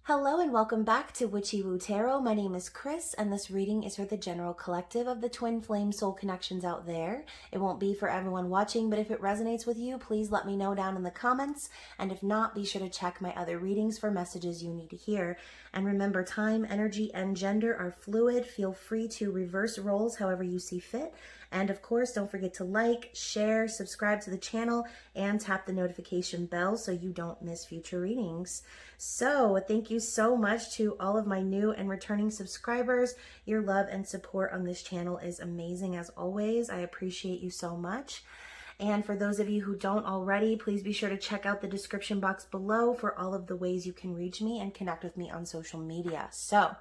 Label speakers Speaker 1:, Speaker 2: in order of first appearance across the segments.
Speaker 1: Hello and welcome back to Witchy-Woo Tarot. My name is Chris and this reading is for the general collective of the twin flame soul connections out there. It won't be for everyone watching, but if it resonates with you, please let me know down in the comments. And if not, be sure to check my other readings for messages you need to hear. And remember, time, energy, and gender are fluid. Feel free to reverse roles however you see fit. And of course, don't forget to like, share, subscribe to the channel, and tap the notification bell so you don't miss future readings. So thank you so much to all of my new and returning subscribers. Your love and support on this channel is amazing as always. I appreciate you so much. And for those of you who don't already, please be sure to check out the description box below for all of the ways you can reach me and connect with me on social media. So,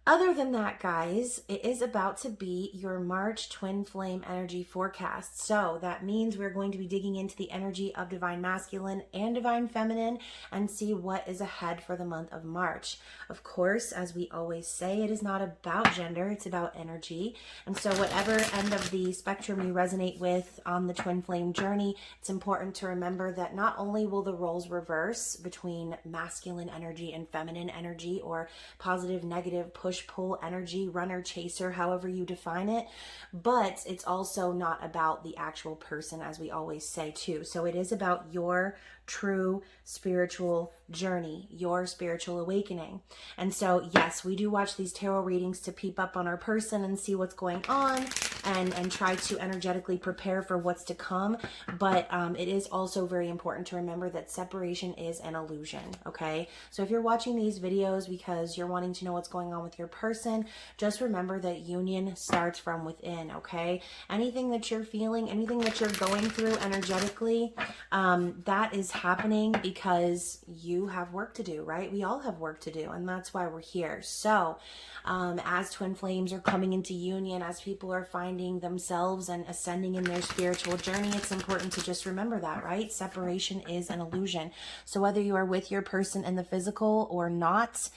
Speaker 1: other than that, guys, it is about to be your March twin flame energy forecast. So that means we're going to be digging into the energy of divine masculine and divine feminine and see what is ahead for the month of March. Of course, as we always say, it is not about gender, it's about energy. And so whatever end of the spectrum you resonate with on the twin flame journey, it's important to remember that not only will the roles reverse between masculine energy and feminine energy, or positive, negative, push-pull energy, runner, chaser, however you define it, but it's also not about the actual person, as we always say too. So it is about your true spiritual journey, your spiritual awakening. And so yes, we do watch these tarot readings to peep up on our person and see what's going on and try to energetically prepare for what's to come. But it is also very important to remember that separation is an illusion, okay? So if you're watching these videos because you're wanting to know what's going on with your person, just remember that union starts from within, okay? Anything that you're feeling, anything that you're going through energetically, that is happening because you have work to do, right? We all have work to do, and that's why we're here. So as twin flames are coming into union, as people are finding themselves and ascending in their spiritual journey, it's important to just remember that, right? Separation is an illusion. So whether you are with your person in the physical or not,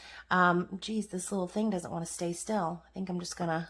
Speaker 1: geez, this little thing doesn't want to stay still. I think I'm just gonna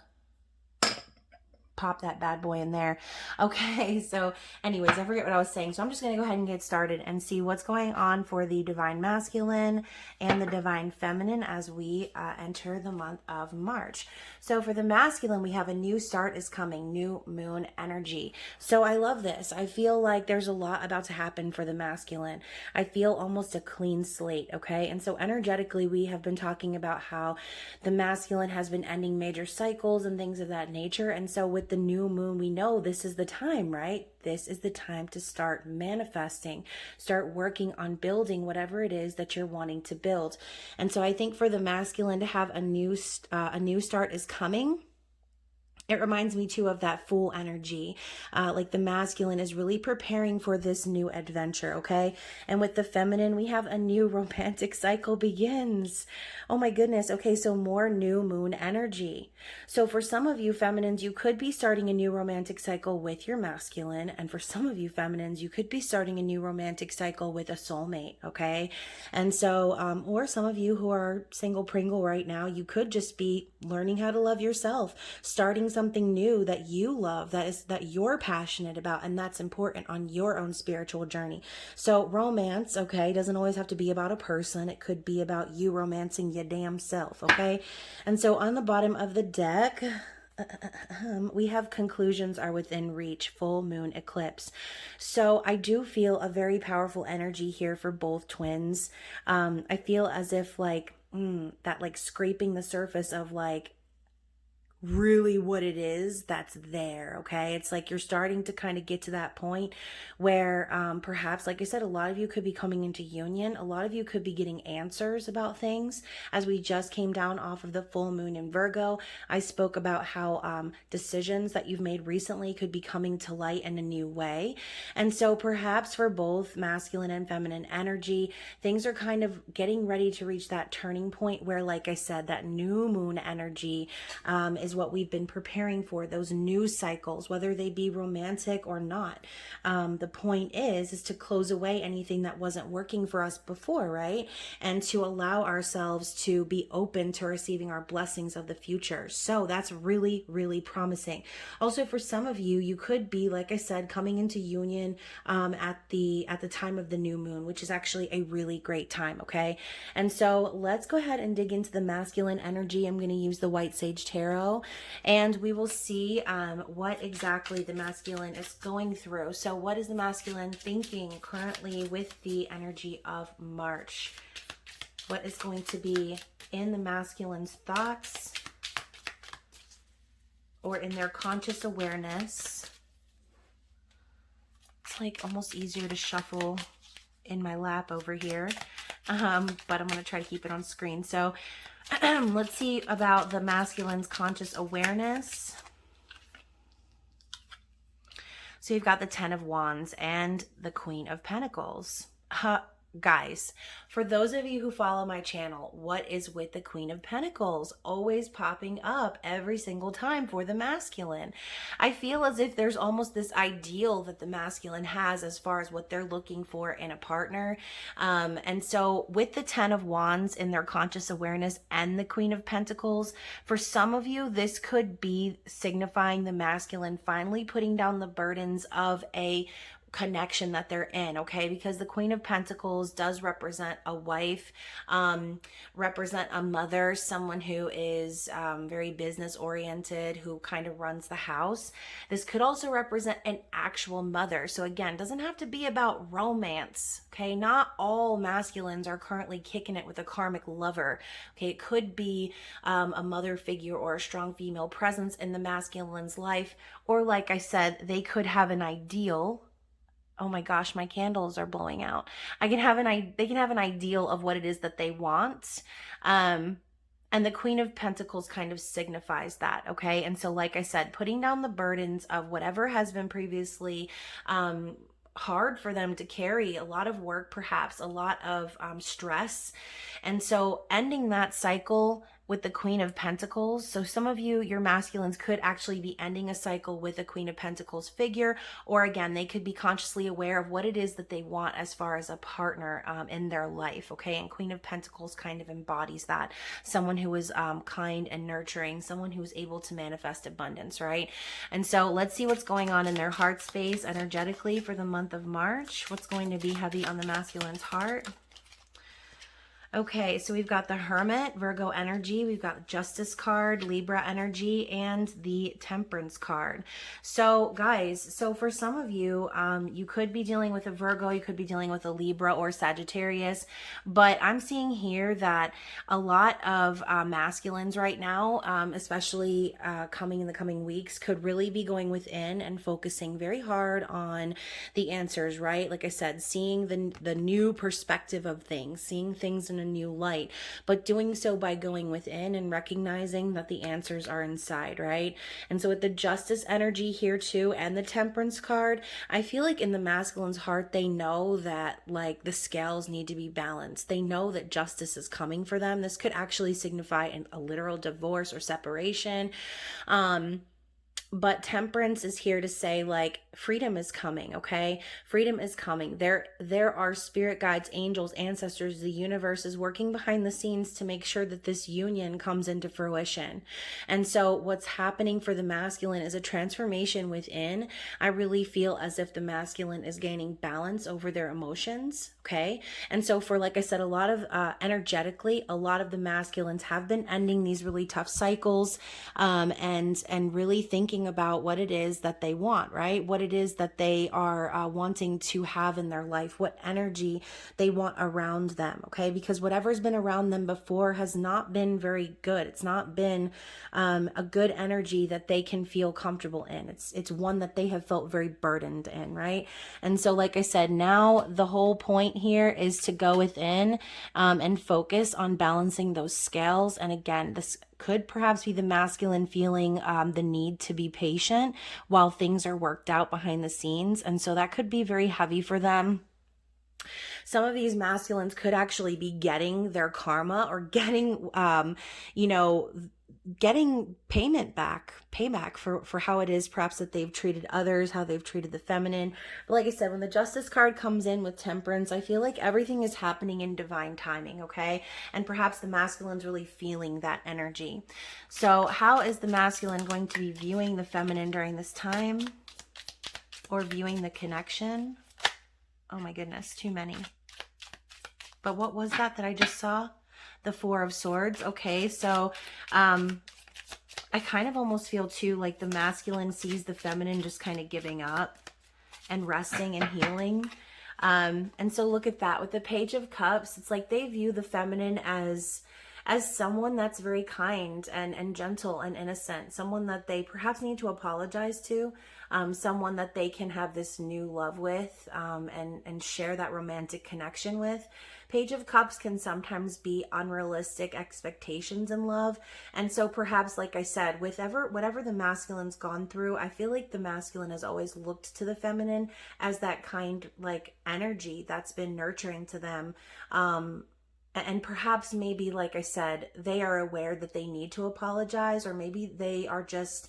Speaker 1: pop that bad boy in there. Okay, so anyways, I forget what I was saying. So I'm just going to go ahead and get started and see what's going on for the divine masculine and the divine feminine as we enter the month of March. So for the masculine, we have a new start is coming, new moon energy. So I love this. I feel like there's a lot about to happen for the masculine. I feel almost a clean slate, okay? And so energetically, we have been talking about how the masculine has been ending major cycles and things of that nature. And so with the new moon, we know this is the time, right? This is the time to start manifesting, start working on building whatever it is that you're wanting to build. And so I think for the masculine to have a new start is coming. It reminds me too of that Fool energy. Like the masculine is really preparing for this new adventure, okay? And with the feminine, we have a new romantic cycle begins. Oh my goodness. Okay, so more new moon energy. So for some of you feminines, you could be starting a new romantic cycle with your masculine. And for some of you feminines, you could be starting a new romantic cycle with a soulmate, okay? And so, or some of you who are single Pringle right now, you could just be learning how to love yourself, starting something new that you love, that you're passionate about, and that's important on your own spiritual journey. So romance, okay, doesn't always have to be about a person. It could be about you romancing your damn self, okay? And so on the bottom of the deck, we have conclusions are within reach, full moon eclipse. So I do feel a very powerful energy here for both twins. I feel as if like that, like scraping the surface of like really what it is that's there, okay? It's like you're starting to kind of get to that point where perhaps, like I said, a lot of you could be coming into union. A lot of you could be getting answers about things. As we just came down off of the full moon in Virgo, I spoke about how decisions that you've made recently could be coming to light in a new way. And so perhaps for both masculine and feminine energy, things are kind of getting ready to reach that turning point where, like I said, that new moon energy is is what we've been preparing for, those new cycles, whether they be romantic or not. The point is to close away anything that wasn't working for us before, right? And to allow ourselves to be open to receiving our blessings of the future. So that's really, really promising. Also, for some of you, you could be, like I said, coming into union at the time of the new moon, which is actually a really great time, okay? And so let's go ahead and dig into the masculine energy. I'm going to use the White Sage Tarot, and we will see what exactly the masculine is going through. So what is the masculine thinking currently with the energy of March? What is going to be in the masculine's thoughts or in their conscious awareness? It's like almost easier to shuffle in my lap over here, but I'm going to try to keep it on screen. So let's see about the masculine's conscious awareness. So you've got the Ten of Wands and the Queen of Pentacles. Guys, for those of you who follow my channel, what is with the Queen of Pentacles always popping up every single time for the masculine? I feel as if there's almost this ideal that the masculine has as far as what they're looking for in a partner. And so with the Ten of Wands in their conscious awareness and the Queen of Pentacles, for some of you, this could be signifying the masculine finally putting down the burdens of a connection that they're in, okay? Because the Queen of Pentacles does represent a wife, represent a mother, someone who is very business oriented, who kind of runs the house. This could also represent an actual mother. So again, it doesn't have to be about romance, okay? Not all masculines are currently kicking it with a karmic lover, okay? It could be a mother figure or a strong female presence in the masculine's life, or like I said, they could have an ideal. Oh my gosh, my candles are blowing out. They can have an ideal of what it is that they want. And the Queen of Pentacles kind of signifies that, okay? And so like I said, putting down the burdens of whatever has been previously hard for them to carry, a lot of work perhaps, a lot of stress. And so ending that cycle with the Queen of Pentacles. So some of you, your masculines could actually be ending a cycle with a Queen of Pentacles figure, or again, they could be consciously aware of what it is that they want as far as a partner in their life, okay? And Queen of Pentacles kind of embodies that. Someone who is kind and nurturing, someone who is able to manifest abundance, right? And so let's see what's going on in their heart space energetically for the month of March. What's going to be heavy on the masculine's heart? Okay, so we've got the Hermit, Virgo energy, we've got Justice card, Libra energy, and the Temperance card. So guys, so for some of you, you could be dealing with a Virgo, you could be dealing with a Libra or Sagittarius, but I'm seeing here that a lot of masculines right now, especially coming in the coming weeks, could really be going within and focusing very hard on the answers, right? Like I said, seeing the new perspective of things, seeing things in a new light, but doing so by going within and recognizing that the answers are inside, right? And so with the Justice energy here too, and the Temperance card, I feel like in the masculine's heart, they know that like the scales need to be balanced. They know that justice is coming for them. This could actually signify a literal divorce or separation. But Temperance is here to say like freedom is coming, okay? Freedom is coming. There are spirit guides, angels, ancestors, the universe is working behind the scenes to make sure that this union comes into fruition. And so what's happening for the masculine is a transformation within. I really feel as if the masculine is gaining balance over their emotions, okay? And so for, like I said, a lot of energetically, a lot of the masculines have been ending these really tough cycles and really thinking about what it is that they want, right? What it is that they are wanting to have in their life, what energy they want around them, okay? Because whatever's been around them before has not been very good. It's not been a good energy that they can feel comfortable in. It's one that they have felt very burdened in, right? And so, like I said, now the whole point here is to go within and focus on balancing those scales. And again, this could perhaps be the masculine feeling the need to be patient while things are worked out behind the scenes. And so that could be very heavy for them. Some of these masculines could actually be getting their karma or getting, getting payback for how it is perhaps that they've treated others, how they've treated the feminine. But like I said, when the Justice card comes in with Temperance, I feel like everything is happening in divine timing, okay? And perhaps the masculine's really feeling that energy. So how is the masculine going to be viewing the feminine during this time, or viewing the connection? Oh my goodness, too many. But what was that I just saw? The Four of Swords. Okay, so I kind of almost feel too like the masculine sees the feminine just kind of giving up and resting and healing. And so look at that with the Page of Cups. It's like they view the feminine as someone that's very kind and gentle and innocent, someone that they perhaps need to apologize to, someone that they can have this new love with, and share that romantic connection with. Page of Cups can sometimes be unrealistic expectations in love. And so perhaps, like I said, whatever the masculine's gone through, I feel like the masculine has always looked to the feminine as that kind, like, energy that's been nurturing to them. And perhaps maybe, like I said, they are aware that they need to apologize, or maybe they are just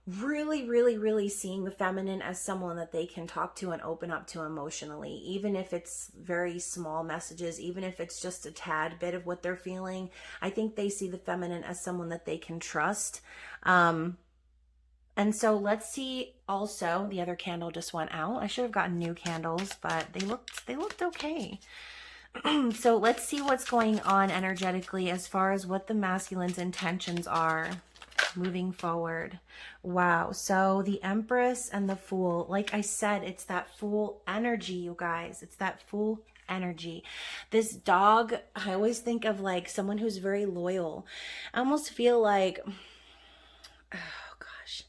Speaker 1: really, really, really seeing the feminine as someone that they can talk to and open up to emotionally, even if it's very small messages, even if it's just a tad bit of what they're feeling. I think they see the feminine as someone that they can trust. And so let's see. Also, the other candle just went out. I should have gotten new candles, but they looked okay. So let's see what's going on energetically as far as what the masculine's intentions are moving forward. Wow. So the Empress and the Fool, like I said, it's that Fool energy, you guys. It's that Fool energy. This dog, I always think of like someone who's very loyal. I almost feel like, oh gosh,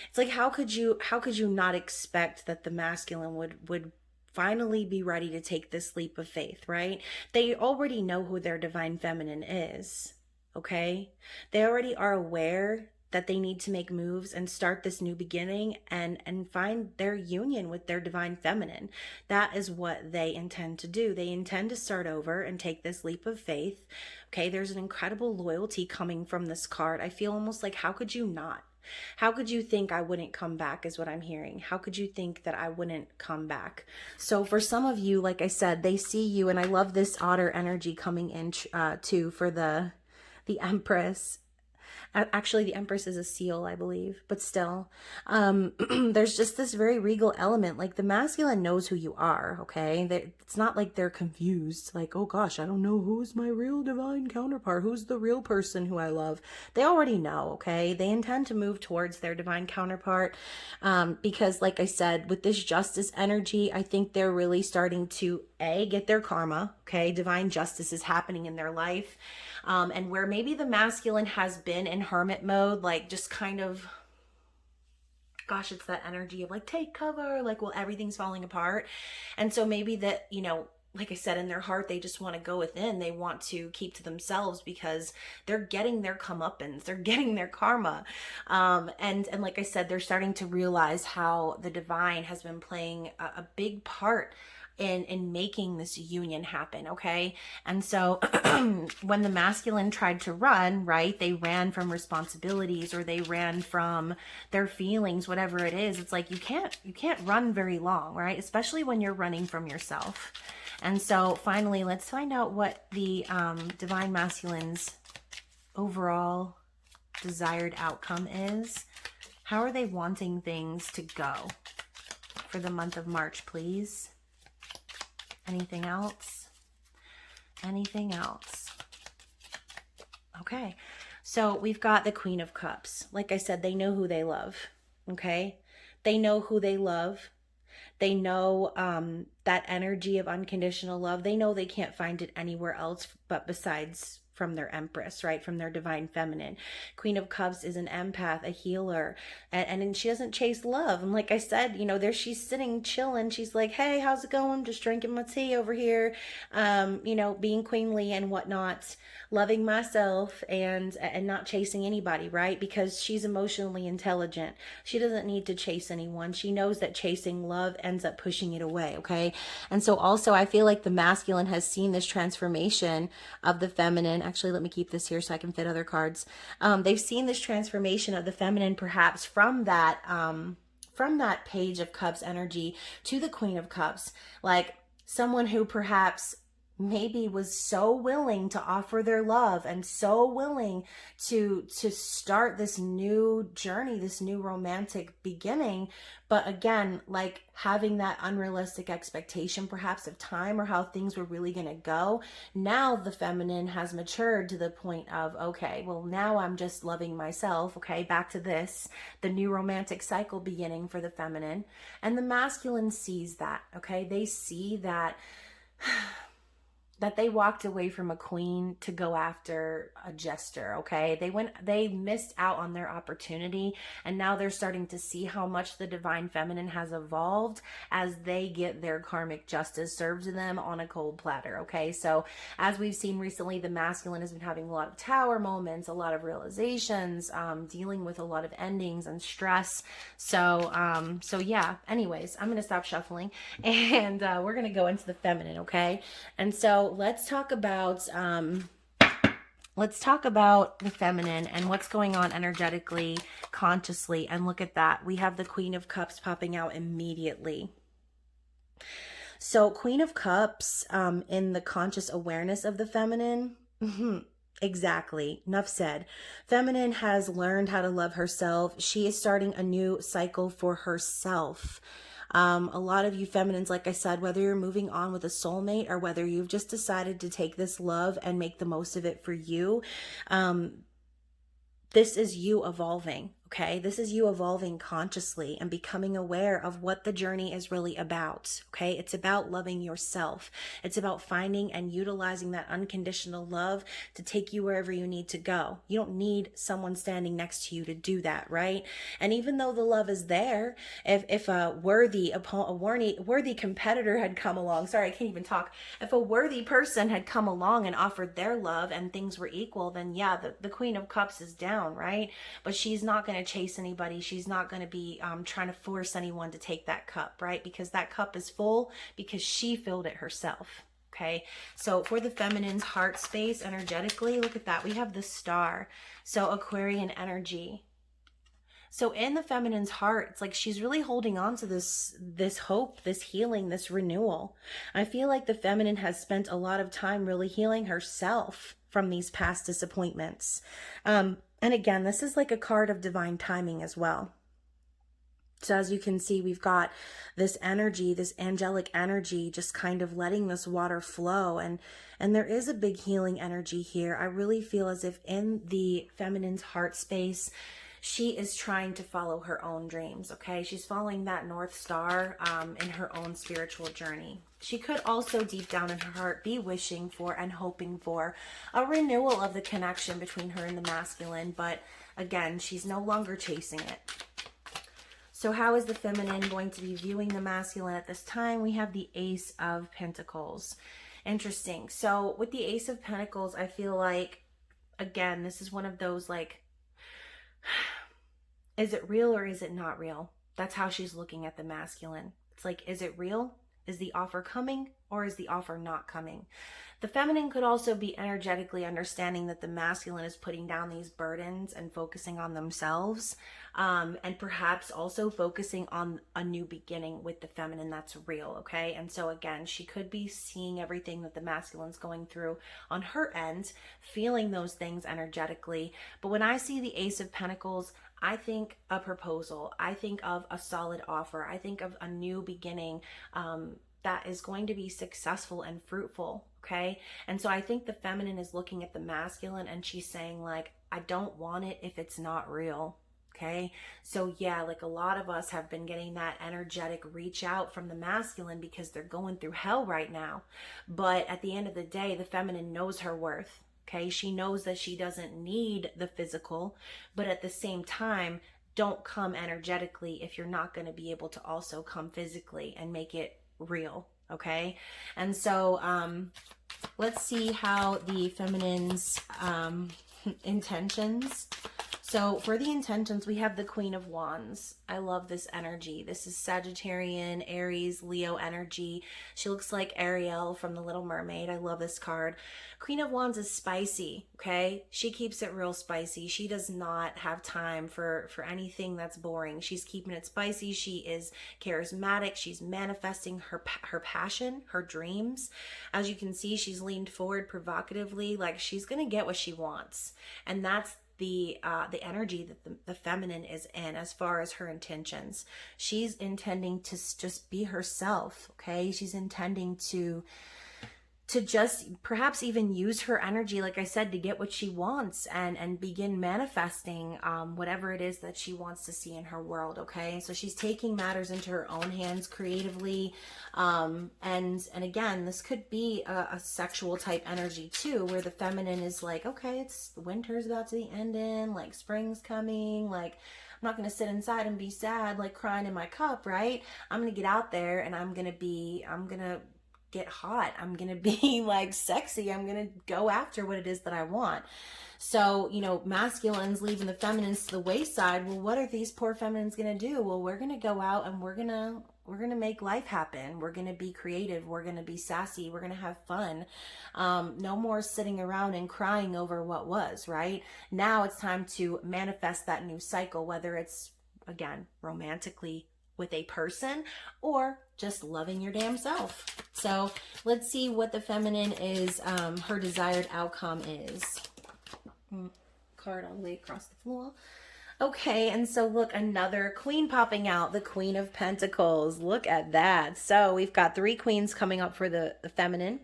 Speaker 1: it's like, how could you not expect that the masculine would finally be ready to take this leap of faith, right? They already know who their divine feminine is, okay? They already are aware that they need to make moves and start this new beginning and find their union with their divine feminine. That is what they intend to do. They intend to start over and take this leap of faith. Okay, there's an incredible loyalty coming from this card. I feel almost like, how could you not? How could you think I wouldn't come back is what I'm hearing. How could you think that I wouldn't come back? So for some of you, like I said, they see you, and I love this otter energy coming in too for the Empress. Actually, the Empress is a seal, I believe, but still, there's just this very regal element. Like the masculine knows who you are, okay? It's not like they're confused, like, oh gosh, I don't know who's my real divine counterpart, who's the real person who I love. They already know, okay? They intend to move towards their divine counterpart, because like I said, with this Justice energy, I think they're really starting to, get their karma, okay? Divine justice is happening in their life. And where maybe the masculine has been in hermit mode, like just kind of, gosh, it's that energy of like, take cover, like, well, everything's falling apart. And so maybe that, you know, like I said, in their heart, they just want to go within. They want to keep to themselves because they're getting their comeuppance. They're getting their karma. And like I said, they're starting to realize how the divine has been playing a big part in making this union happen, okay? And so when the masculine tried to run, right, they ran from responsibilities, or they ran from their feelings, whatever it is. It's like you can't run very long, right? Especially when you're running from yourself. And so finally, let's find out what the divine masculine's overall desired outcome is. How are they wanting things to go for the month of March, please? Anything else? Anything else? Okay, so we've got the Queen of Cups. Like I said, they know who they love, okay? They know who they love. They know that energy of unconditional love. They know they can't find it anywhere else but besides from their Empress, right? From their divine feminine. Queen of Cups is an empath, a healer, and she doesn't chase love. And like I said, you know, there she's sitting chilling. She's like, hey, how's it going? Just drinking my tea over here, you know, being queenly and whatnot, loving myself and not chasing anybody, right? Because she's emotionally intelligent. She doesn't need to chase anyone. She knows that chasing love ends up pushing it away, okay? And so also I feel like the masculine has seen this transformation of the feminine Actually, let me keep this here so I can fit other cards. They've seen this transformation of the feminine, perhaps from that Page of Cups energy to the Queen of Cups. Like someone who perhaps maybe was so willing to offer their love and so willing to start this new journey, this new romantic beginning, but again, like having that unrealistic expectation perhaps of time or how things were really going to go. Now the feminine has matured to the point of, okay, well, now I'm just loving myself. Okay, back to this, the new romantic cycle beginning for the feminine. And the masculine sees that. Okay, they see that they walked away from a queen to go after a jester. Okay, they missed out on their opportunity, and now they're starting to see how much the divine feminine has evolved as they get their karmic justice served to them on a cold platter. Okay, so as we've seen recently, the masculine has been having a lot of tower moments, a lot of realizations, dealing with a lot of endings and stress. So yeah, anyways, I'm gonna stop shuffling and we're gonna go into the feminine. Okay, and so let's talk about the feminine and what's going on energetically, consciously. And look at that. We have the Queen of Cups popping out immediately. So Queen of Cups, in the conscious awareness of the feminine. Exactly. Enough said. Feminine has learned how to love herself. She is starting a new cycle for herself. A lot of you feminines, like I said, whether you're moving on with a soulmate or whether you've just decided to take this love and make the most of it for you, this is you evolving. Okay, this is you evolving consciously and becoming aware of what the journey is really about. Okay, it's about loving yourself. It's about finding and utilizing that unconditional love to take you wherever you need to go. You don't need someone standing next to you to do that, right? And even though the love is there, if a worthy competitor had come along, sorry, I can't even talk. If a worthy person had come along and offered their love and things were equal, then yeah, the Queen of Cups is down, right? But she's not going to chase anybody. She's not going to be trying to force anyone to take that cup, right? Because that cup is full because she filled it herself. Okay, so for the feminine's heart space energetically, look at that. We have the Star. So Aquarian energy. So in the feminine's heart, it's like she's really holding on to this hope, this healing, this renewal. I feel like the feminine has spent a lot of time really healing herself from these past disappointments. And again, this is like a card of divine timing as well. So as you can see, we've got this energy, this angelic energy, just kind of letting this water flow. And there is a big healing energy here. I really feel as if in the feminine's heart space, she is trying to follow her own dreams, okay? She's following that North Star in her own spiritual journey. She could also deep down in her heart be wishing for and hoping for a renewal of the connection between her and the masculine, but again, she's no longer chasing it. So how is the feminine going to be viewing the masculine at this time? We have the Ace of Pentacles. Interesting. So with the Ace of Pentacles, I feel like, again, this is one of those like, is it real or is it not real? That's how she's looking at the masculine. It's like, is it real? Is the offer coming or is the offer not coming? The feminine could also be energetically understanding that the masculine is putting down these burdens and focusing on themselves, and perhaps also focusing on a new beginning with the feminine that's real, okay? And so again, she could be seeing everything that the masculine's going through on her end, feeling those things energetically. But when I see the Ace of Pentacles, I think a proposal. I think of a solid offer. I think of a new beginning that is going to be successful and fruitful, okay? And so I think the feminine is looking at the masculine and she's saying like, I don't want it if it's not real, okay? So yeah, like a lot of us have been getting that energetic reach out from the masculine because they're going through hell right now. But at the end of the day, the feminine knows her worth. Okay, she knows that she doesn't need the physical, but at the same time, don't come energetically if you're not going to be able to also come physically and make it real. Okay, and so let's see how the feminine's intentions. So for the intentions, we have the Queen of Wands. I love this energy. This is Sagittarian, Aries, Leo energy. She looks like Ariel from The Little Mermaid. I love this card. Queen of Wands is spicy, okay? She keeps it real spicy. She does not have time for anything that's boring. She's keeping it spicy. She is charismatic. She's manifesting her passion, her dreams. As you can see, she's leaned forward provocatively, like she's going to get what she wants. And that's the energy that the feminine is in as far as her intentions. She's intending to just be herself, okay? She's intending to just perhaps even use her energy, like I said, to get what she wants and begin manifesting whatever it is that she wants to see in her world, okay? So she's taking matters into her own hands creatively. And again, this could be a sexual type energy too, where the feminine is like, okay, it's winter's about to be ending, like spring's coming, like I'm not going to sit inside and be sad, like crying in my cup, right? I'm going to get out there and I'm going to get hot. I'm going to be like sexy. I'm going to go after what it is that I want. So, you know, masculines leaving the feminines to the wayside. Well, what are these poor feminines going to do? Well, we're going to go out and we're going to make life happen. We're going to be creative. We're going to be sassy. We're going to have fun. No more sitting around and crying over what was, right? Now it's time to manifest that new cycle, whether it's, again, romantically with a person or just loving your damn self. So let's see what the feminine is, her desired outcome is. Card all the way across the floor. Okay, and so look, another queen popping out, the Queen of Pentacles. Look at that. So we've got 3 queens coming up for the feminine.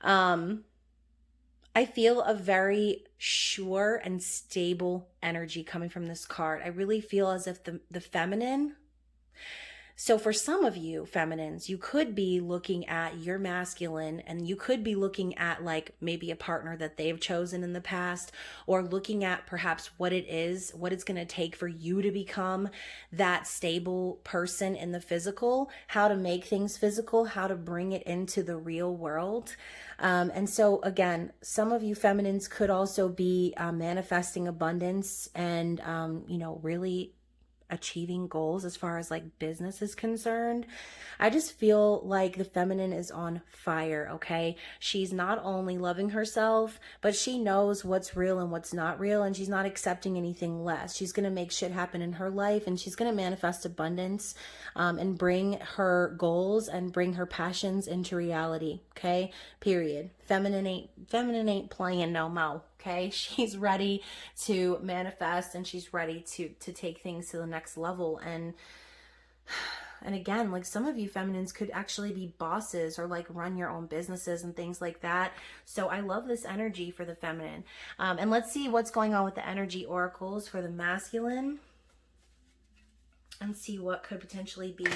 Speaker 1: I feel a very sure and stable energy coming from this card. I really feel as if the feminine. So for some of you feminines, you could be looking at your masculine and you could be looking at like maybe a partner that they've chosen in the past, or looking at perhaps what it's going to take for you to become that stable person in the physical, how to make things physical, how to bring it into the real world. And so again, some of you feminines could also be manifesting abundance and, really achieving goals as far as like business is concerned. I just feel like the feminine is on fire, okay? She's not only loving herself, but she knows what's real and what's not real, and she's not accepting anything less. She's going to make shit happen in her life, and she's going to manifest abundance and bring her goals and bring her passions into reality, okay? Period. Feminine ain't playing no mo. Okay, she's ready to manifest and she's ready to take things to the next level. And again, like some of you feminines could actually be bosses or like run your own businesses and things like that. So I love this energy for the feminine. And let's see what's going on with the energy oracles for the masculine and see what could potentially be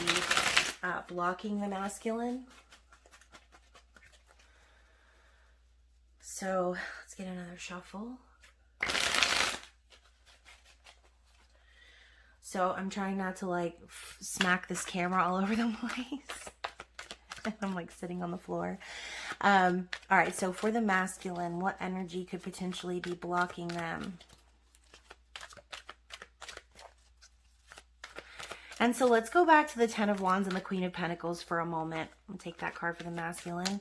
Speaker 1: blocking the masculine. So let's get another shuffle. So I'm trying not to like smack this camera all over the place. I'm like sitting on the floor. All right, so for the masculine, what energy could potentially be blocking them? And so let's go back to the Ten of Wands and the Queen of Pentacles for a moment. I'll take that card for the masculine.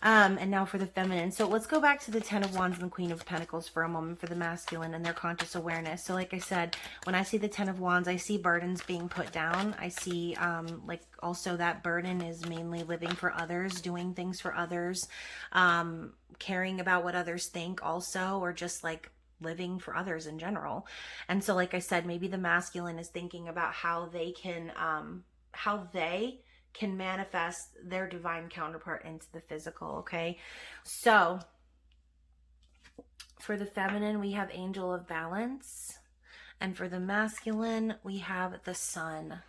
Speaker 1: And now for the feminine. So let's go back to the Ten of Wands and the Queen of Pentacles for a moment for the masculine and their conscious awareness. So like I said, when I see the Ten of Wands, I see burdens being put down. I see like also that burden is mainly living for others, doing things for others, caring about what others think also, or just like living for others in general. And so like I said, maybe the masculine is thinking about how they can manifest their divine counterpart into the physical, okay? So for the feminine, we have Angel of Balance. And for the masculine, we have the Sun,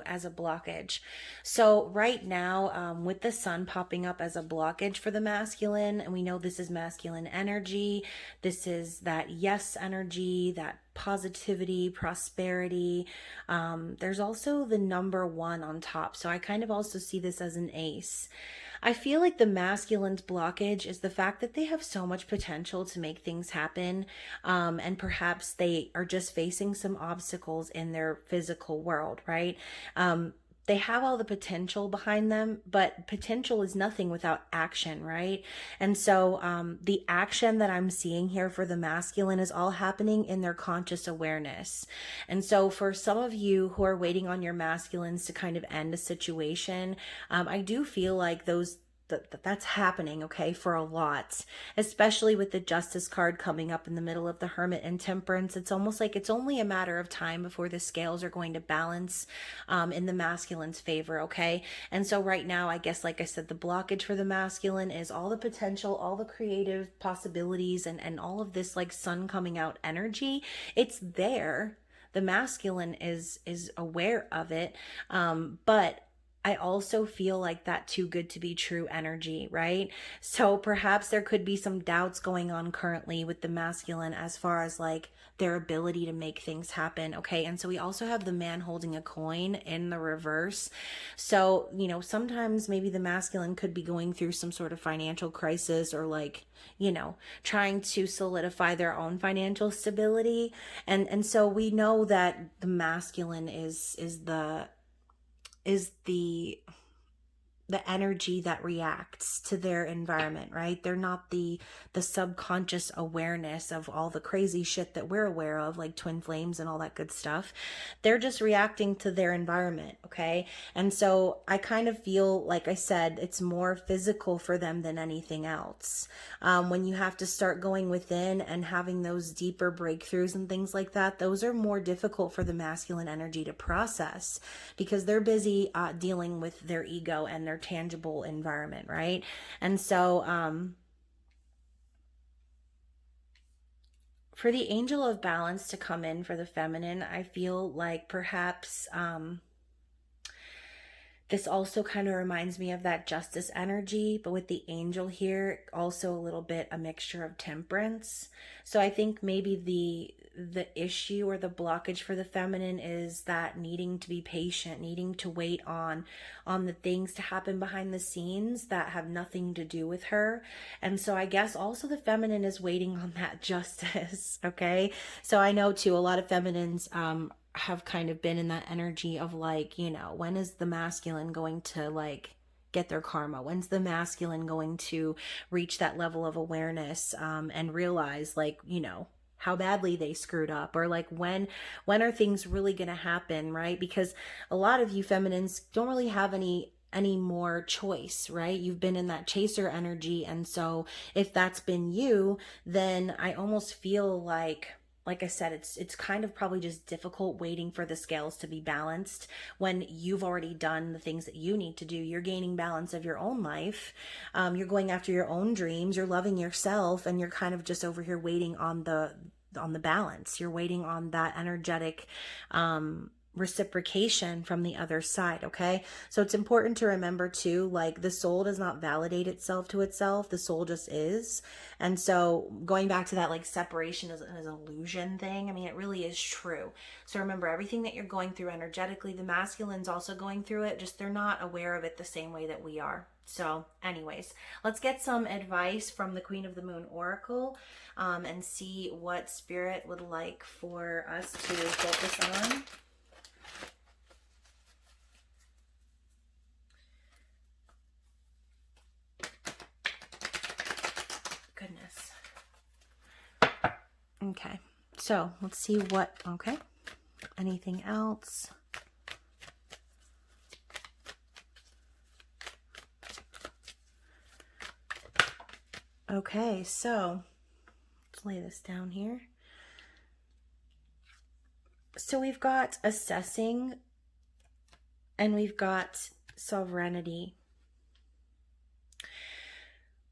Speaker 1: as a blockage. So right now, with the Sun popping up as a blockage for the masculine, and we know this is masculine energy, this is that yes energy, that positivity, prosperity. There's also the number 1 on top. So I kind of also see this as an ace. I feel like the masculine's blockage is the fact that they have so much potential to make things happen. And perhaps they are just facing some obstacles in their physical world, right? They have all the potential behind them, but potential is nothing without action, right? And so the action that I'm seeing here for the masculine is all happening in their conscious awareness. And so for some of you who are waiting on your masculines to kind of end a situation, I do feel like that's happening, okay, for a lot, especially with the Justice card coming up in the middle of the Hermit and Temperance. It's almost like it's only a matter of time before the scales are going to balance in the masculine's favor, okay? And so right now, I guess, like I said, the blockage for the masculine is all the potential, all the creative possibilities, and all of this like sun coming out energy. It's there. The masculine is aware of it, but I also feel like that too good to be true energy, right? So perhaps there could be some doubts going on currently with the masculine as far as like their ability to make things happen, okay? And so we also have the man holding a coin in the reverse. So, you know, sometimes maybe the masculine could be going through some sort of financial crisis, or like, you know, trying to solidify their own financial stability. And so we know that the masculine is the energy that reacts to their environment, right? They're not the subconscious awareness of all the crazy shit that we're aware of, like twin flames and all that good stuff. They're just reacting to their environment, okay? And so I kind of feel, like I said, it's more physical for them than anything else. When you have to start going within and having those deeper breakthroughs and things like that, those are more difficult for the masculine energy to process, because they're busy dealing with their ego and their tangible environment, right? And so for the angel of balance to come in for the feminine, I feel like perhaps this also kind of reminds me of that justice energy, but with the angel here, also a little bit a mixture of temperance. So I think maybe the issue or the blockage for the feminine is that needing to be patient, needing to wait on the things to happen behind the scenes that have nothing to do with her. And so I guess also the feminine is waiting on that justice. Okay, so I know too, a lot of feminines have kind of been in that energy of like, you know, when is the masculine going to like get their karma? When's the masculine going to reach that level of awareness and realize, like, you know, how badly they screwed up, or like when are things really going to happen, right? Because a lot of you feminines don't really have any more choice, right? You've been in that chaser energy, and so if that's been you, then I almost feel like I said, it's kind of probably just difficult waiting for the scales to be balanced when you've already done the things that you need to do. You're gaining balance of your own life. You're going after your own dreams. You're loving yourself, and you're kind of just over here waiting on the balance. You're waiting on that energetic reciprocation from the other side, okay? So it's important to remember too, like the soul does not validate itself to itself. The soul just is. And so going back to that like separation is an illusion thing, I mean, it really is true. So remember, everything that you're going through energetically, the masculine's also going through it, just they're not aware of it the same way that we are. So anyways, let's get some advice from the Queen of the Moon Oracle and see what Spirit would like for us to focus on. Goodness. Okay, so let's see what, okay, anything else? Okay, so let's lay this down here. So we've got assessing and we've got sovereignty.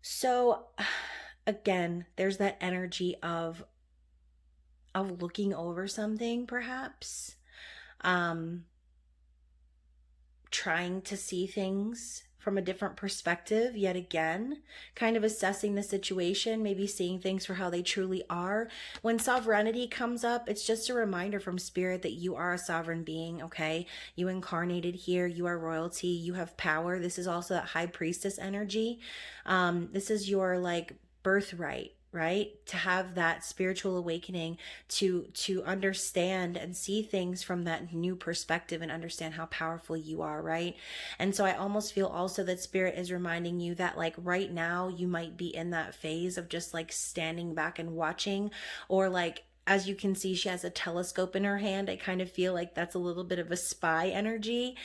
Speaker 1: So again, there's that energy of looking over something, perhaps, trying to see things from a different perspective yet again, kind of assessing the situation, maybe seeing things for how they truly are. When sovereignty comes up, it's just a reminder from spirit that you are a sovereign being, okay? You incarnated here, you are royalty, you have power. This is also that high priestess energy. This is your like birthright, right? To have that spiritual awakening, to understand and see things from that new perspective and understand how powerful you are, right? And so I almost feel also that spirit is reminding you that like right now you might be in that phase of just like standing back and watching, or like as you can see, she has a telescope in her hand. I kind of feel like that's a little bit of a spy energy.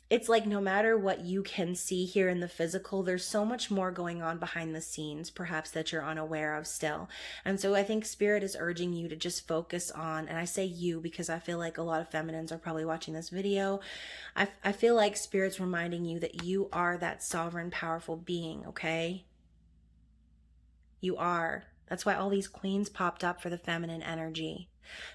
Speaker 1: It's like no matter what you can see here in the physical, there's so much more going on behind the scenes, perhaps that you're unaware of still. And so I think spirit is urging you to just focus on, and I say you because I feel like a lot of feminines are probably watching this video. I feel like spirit's reminding you that you are that sovereign, powerful being, okay? You are. That's why all these queens popped up for the feminine energy.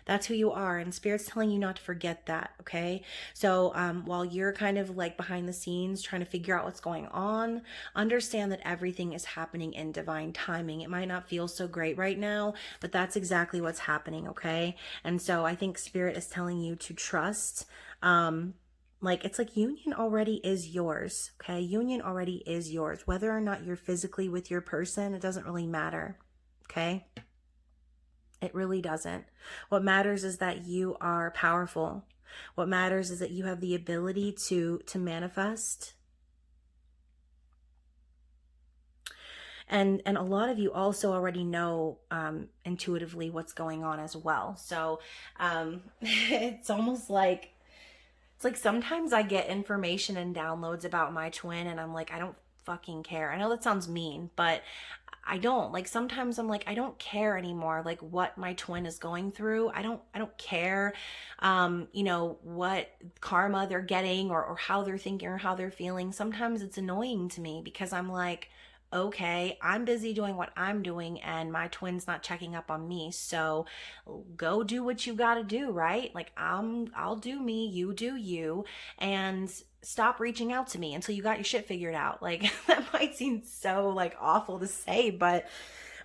Speaker 1: That's who you are, and spirit's telling you not to forget that, okay? So while you're kind of like behind the scenes trying to figure out what's going on, understand that everything is happening in divine timing. It might not feel so great right now, but that's exactly what's happening, okay? And so I think spirit is telling you to trust. Like it's like union already is yours, okay? Union already is yours. Whether or not you're physically with your person, it doesn't really matter, okay? It really doesn't. What matters is that you are powerful. What matters is that you have the ability to manifest. And a lot of you also already know intuitively what's going on as well. So it's almost like, it's like sometimes I get information and downloads about my twin and I'm like, I don't fucking care. I know that sounds mean, but I don't. Like sometimes I'm like, I don't care anymore, like what my twin is going through. I don't care, you know, what karma they're getting, or how they're thinking or how they're feeling. Sometimes it's annoying to me because I'm like, okay, I'm busy doing what I'm doing and my twin's not checking up on me. So go do what you got to do, right? Like I'll do me, you do you, and stop reaching out to me until you got your shit figured out. Like that might seem so like awful to say, but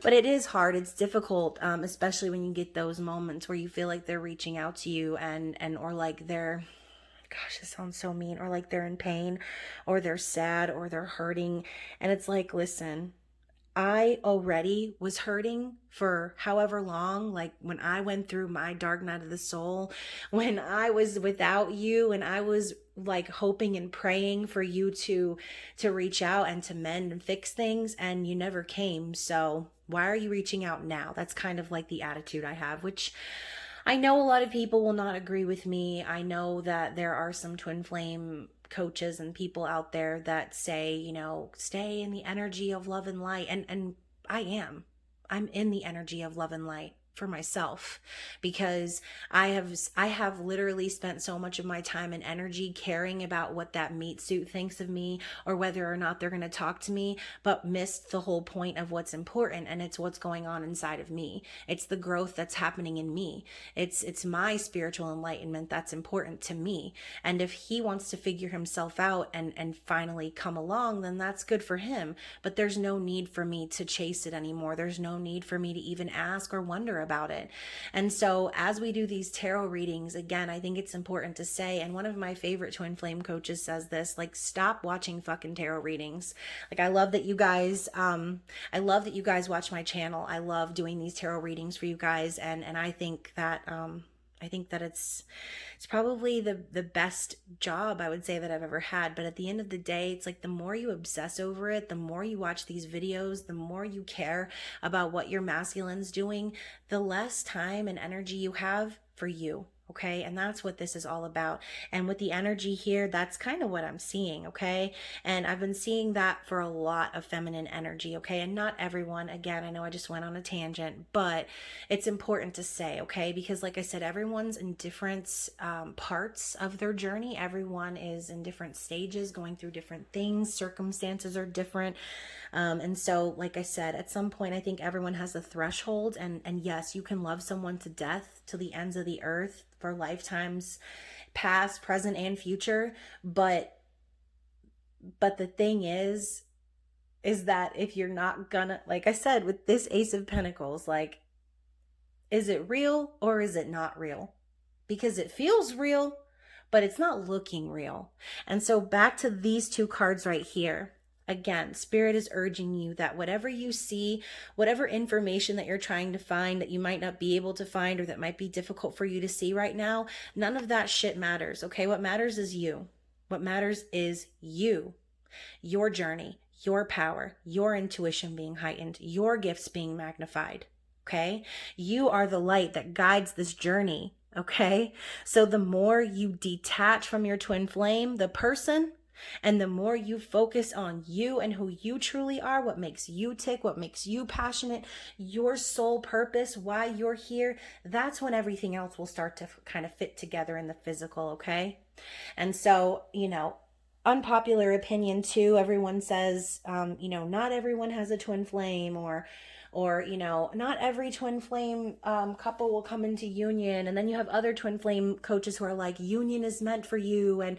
Speaker 1: it is hard. It's difficult, especially when you get those moments where you feel like they're reaching out to you and or like they're, gosh, this sounds so mean, or like they're in pain or they're sad or they're hurting. And it's like, listen, I already was hurting for however long, like when I went through my dark night of the soul, when I was without you and I was like hoping and praying for you to reach out and to mend and fix things, and you never came. So why are you reaching out now? That's kind of like the attitude I have, which I know a lot of people will not agree with me. I know that there are some twin flame coaches and people out there that say, you know, stay in the energy of love and light. And I'm in the energy of love and light for myself, because I have literally spent so much of my time and energy caring about what that meat suit thinks of me or whether or not they're going to talk to me, but missed the whole point of what's important, and it's what's going on inside of me. It's the growth that's happening in me. It's my spiritual enlightenment that's important to me. And if he wants to figure himself out and finally come along, then that's good for him. But there's no need for me to chase it anymore. There's no need for me to even ask or wonder about it. And so as we do these tarot readings, again, I think it's important to say, and one of my favorite twin flame coaches says this, like, stop watching fucking tarot readings. Like, I love that you guys watch my channel. I love doing these tarot readings for you guys, and I think that it's probably the best job I would say that I've ever had. But at the end of the day, it's like the more you obsess over it, the more you watch these videos, the more you care about what your masculine's doing, the less time and energy you have for you. Okay. And that's what this is all about. And with the energy here, that's kind of what I'm seeing. Okay. And I've been seeing that for a lot of feminine energy. Okay. And not everyone, again, I know I just went on a tangent, but it's important to say, okay, because like I said, everyone's in different parts of their journey. Everyone is in different stages, going through different things. Circumstances are different. And so, like I said, at some point, I think everyone has a threshold, and yes, you can love someone to death, to the ends of the earth, for lifetimes past, present, and future. But But the thing is that if you're not gonna, like I said, with this Ace of Pentacles, like, is it real or is it not real? Because it feels real, but it's not looking real. And so back to these two cards right here. Again, Spirit is urging you that whatever you see, whatever information that you're trying to find that you might not be able to find or that might be difficult for you to see right now, none of that shit matters, okay? What matters is you. What matters is you, your journey, your power, your intuition being heightened, your gifts being magnified, okay? You are the light that guides this journey, okay? So the more you detach from your twin flame, the person, and the more you focus on you and who you truly are, what makes you tick, what makes you passionate, your soul purpose, why you're here, that's when everything else will start to kind of fit together in the physical, okay? And so, you know, unpopular opinion too, everyone says, you know, not everyone has a twin flame, or you know, not every twin flame couple will come into union. And then you have other twin flame coaches who are like, union is meant for you, and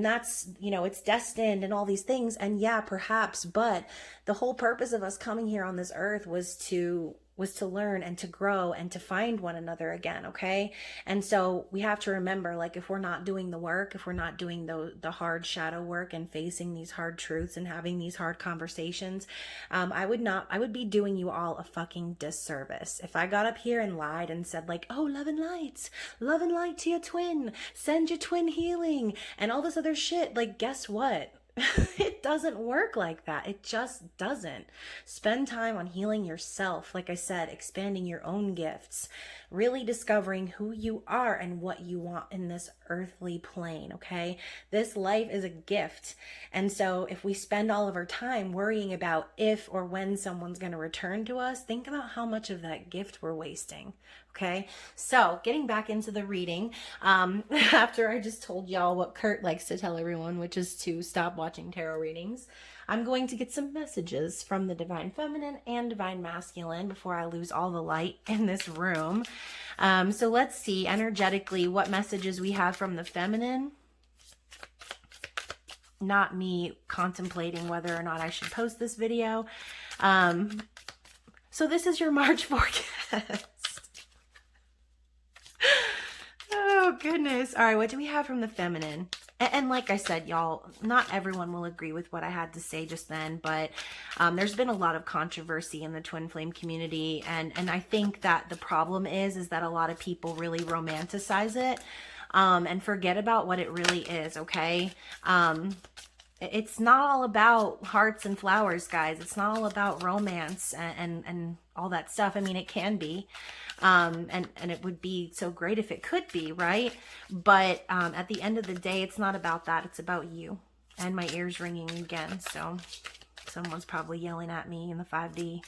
Speaker 1: that's, you know, it's destined and all these things. And yeah, perhaps, but the whole purpose of us coming here on this earth was to learn and to grow and to find one another again, okay? And so we have to remember, like, if we're not doing the work, if we're not doing the hard shadow work and facing these hard truths and having these hard conversations, I would be doing you all a fucking disservice if I got up here and lied and said, like, oh, love and light to your twin, send your twin healing and all this other shit. Like, guess what? It doesn't work like that. It just doesn't. Spend time on healing yourself. Like I said, expanding your own gifts, really discovering who you are and what you want in this earthly plane, okay? This life is a gift. And so if we spend all of our time worrying about if or when someone's going to return to us, think about how much of that gift we're wasting. Okay, so getting back into the reading, after I just told y'all what Kurt likes to tell everyone, which is to stop watching tarot readings, I'm going to get some messages from the Divine Feminine and Divine Masculine before I lose all the light in this room. So let's see energetically what messages we have from the Feminine. Not me contemplating whether or not I should post this video. So this is your March forecast. Oh, goodness. All right, what do we have from the Feminine? And like I said, y'all, not everyone will agree with what I had to say just then, but there's been a lot of controversy in the twin flame community, and I think that the problem is that a lot of people really romanticize it and forget about what it really is, okay? It's not all about hearts and flowers, guys. It's not all about romance and all that stuff. I mean, it can be. And it would be so great if it could be, right? But at the end of the day, it's not about that. It's about you. And my ear's ringing again, so someone's probably yelling at me in the 5D.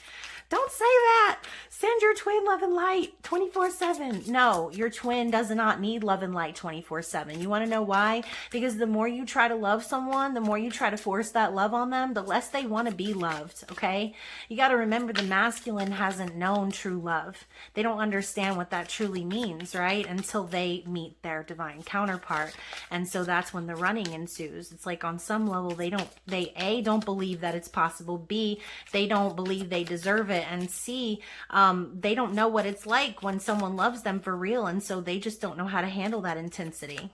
Speaker 1: Don't say that! Send your twin love and light 24/7. No, your twin does not need love and light 24/7. You want to know why? Because the more you try to love someone, the more you try to force that love on them, the less they want to be loved, okay? You got to remember the masculine hasn't known true love. They don't understand what that truly means, right? Until they meet their divine counterpart. And so that's when the running ensues. It's like on some level, they A, don't believe that it's possible. B, they don't believe they deserve it. And C, they don't know what it's like when someone loves them for real, and so they just don't know how to handle that intensity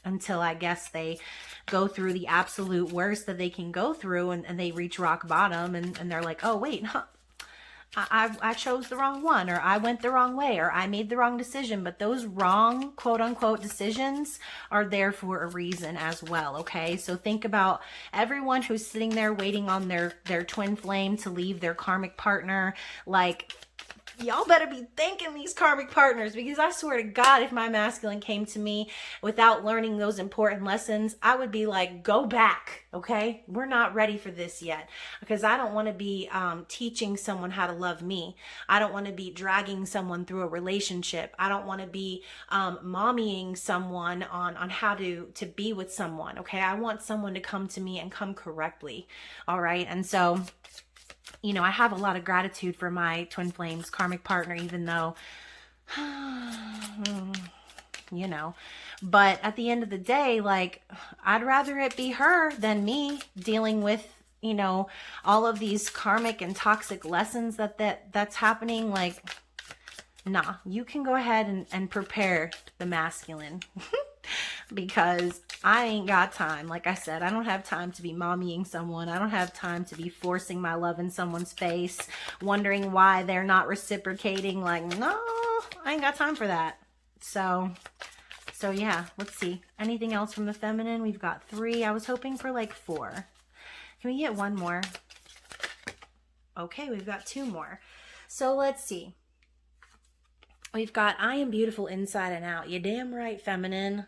Speaker 1: until I guess they go through the absolute worst that they can go through, and they reach rock bottom, and they're like, oh wait, I chose the wrong one, or I went the wrong way, or I made the wrong decision. But those wrong, quote unquote, decisions are there for a reason as well, okay? So think about everyone who's sitting there waiting on their twin flame to leave their karmic partner. Like, y'all better be thanking these karmic partners, because I swear to God, if my masculine came to me without learning those important lessons, I would be like, go back, okay? We're not ready for this yet, because I don't want to be teaching someone how to love me. I don't want to be dragging someone through a relationship. I don't want to be mommying someone on how to be with someone, okay? I want someone to come to me and come correctly, all right? And so, you know, I have a lot of gratitude for my twin flames karmic partner, even though you know. But at the end of the day, like, I'd rather it be her than me dealing with, you know, all of these karmic and toxic lessons that's happening. Like, nah, you can go ahead and prepare the masculine because I ain't got time. Like I said, I don't have time to be mommying someone. I don't have time to be forcing my love in someone's face, wondering why they're not reciprocating. Like, no, I ain't got time for that. So yeah, let's see. Anything else from the feminine? We've got 3. I was hoping for like 4. Can we get 1 more? Okay, we've got 2 more. So let's see. We've got, I am beautiful inside and out. You damn right, feminine.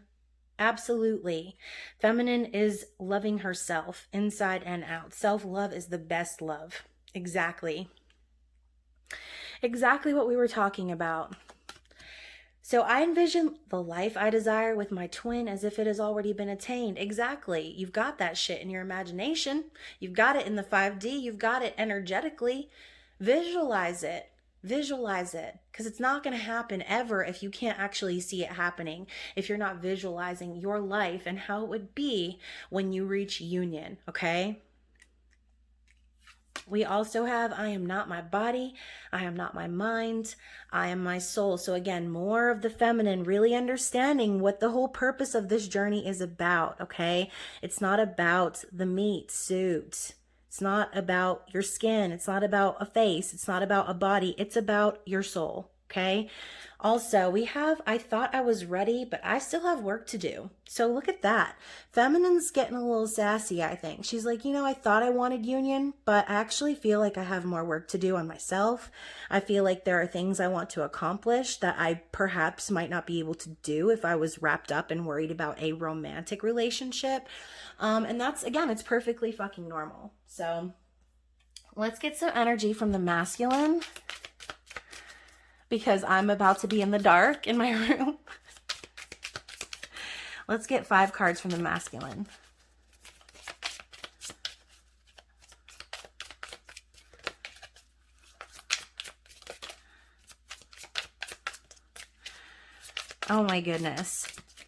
Speaker 1: Absolutely. Feminine is loving herself inside and out. Self-love is the best love. Exactly. Exactly what we were talking about. So I envision the life I desire with my twin as if it has already been attained. Exactly. You've got that shit in your imagination. You've got it in the 5D. You've got it energetically. Visualize it. Visualize it, because it's not going to happen ever if you can't actually see it happening, if you're not visualizing your life and how it would be when you reach union, okay? We also have, I am not my body, I am not my mind, I am my soul. So again, more of the feminine, really understanding what the whole purpose of this journey is about, okay? It's not about the meat suit. It's not about your skin. It's not about a face. It's not about a body. It's about your soul, okay? Also, we have, I thought I was ready, but I still have work to do. So look at that. Feminine's getting a little sassy, I think. She's like, you know, I thought I wanted union, but I actually feel like I have more work to do on myself. I feel like there are things I want to accomplish that I perhaps might not be able to do if I was wrapped up and worried about a romantic relationship. And that's, again, it's perfectly fucking normal. So let's get some energy from the masculine, because I'm about to be in the dark in my room. Let's get 5 cards from the masculine. Oh my goodness.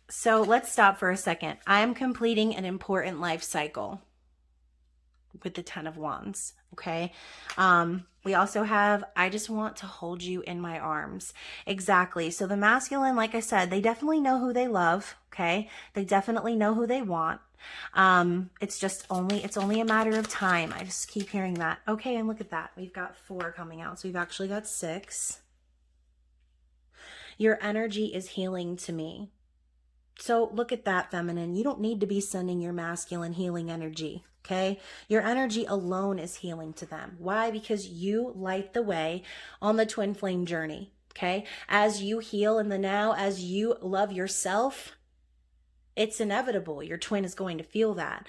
Speaker 1: So let's stop for a second. I am completing an important life cycle with the 10 of Wands, okay? We also have, I just want to hold you in my arms. Exactly. So the masculine, like I said, they definitely know who they love, okay? They definitely know who they want. It's only a matter of time. I just keep hearing that. Okay, and look at that. We've got 4 coming out. So we've actually got 6. Your energy is healing to me. So look at that, feminine. You don't need to be sending your masculine healing energy, okay? Your energy alone is healing to them. Why? Because you light the way on the twin flame journey, okay? As you heal in the now, as you love yourself, it's inevitable. Your twin is going to feel that.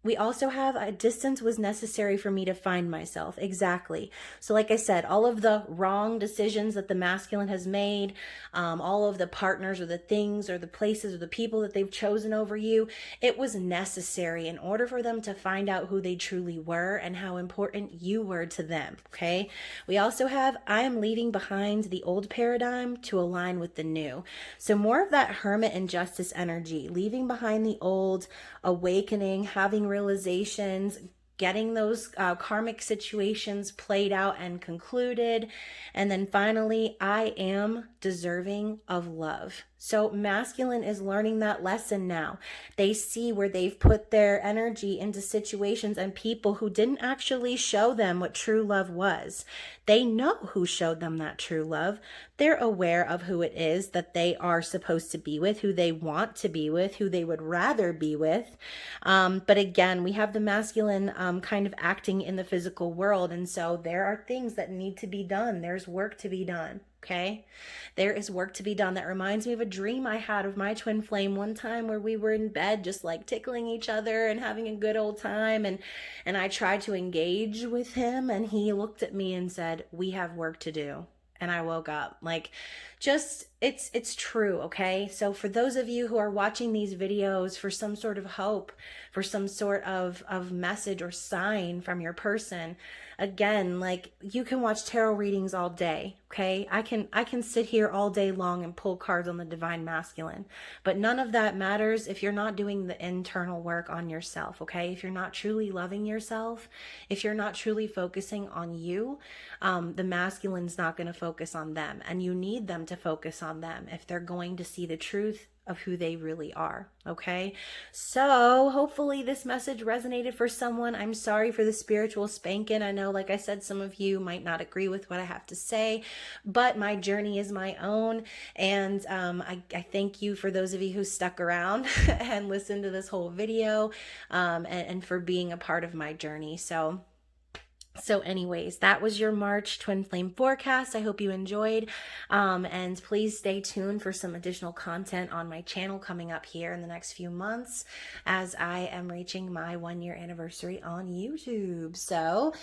Speaker 1: We also have a distance was necessary for me to find myself. Exactly. So like I said, all of the wrong decisions that the masculine has made, all of the partners or the things or the places or the people that they've chosen over you, it was necessary in order for them to find out who they truly were and how important you were to them. Okay. We also have, I am leaving behind the old paradigm to align with the new. So more of that hermit and justice energy, leaving behind the old, awakening, having realizations, getting those karmic situations played out and concluded. And then finally, I am deserving of love. So masculine is learning that lesson now. They see where they've put their energy into situations and people who didn't actually show them what true love was. They know who showed them that true love. They're aware of who it is that they are supposed to be with, who they want to be with, who they would rather be with. But again, we have the masculine kind of acting in the physical world. And so there are things that need to be done. There's work to be done. Okay, there is work to be done. That reminds me of a dream I had of my twin flame one time where we were in bed just like tickling each other and having a good old time, and I tried to engage with him and he looked at me and said, "We have work to do." And I woke up. Like, just it's true, okay? So for those of you who are watching these videos for some sort of hope, for some sort of message or sign from your person, again, like, you can watch tarot readings all day, okay? I can sit here all day long and pull cards on the divine masculine, but none of that matters if you're not doing the internal work on yourself, okay? If you're not truly loving yourself, if you're not truly focusing on you, the masculine's not going to focus on them, and you need them to focus on them if they're going to see the truth of who they really are. Okay, so hopefully this message resonated for someone. I'm sorry for the spiritual spanking. I know, like I said, some of you might not agree with what I have to say, but my journey is my own, and I thank you for those of you who stuck around and listened to this whole video, and for being a part of my journey. So anyways, that was your March twin flame forecast. I hope you enjoyed. And please stay tuned for some additional content on my channel coming up here in the next few months, as I am reaching my 1-year anniversary on YouTube. So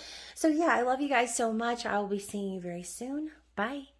Speaker 1: yeah, I love you guys so much. I will be seeing you very soon. Bye.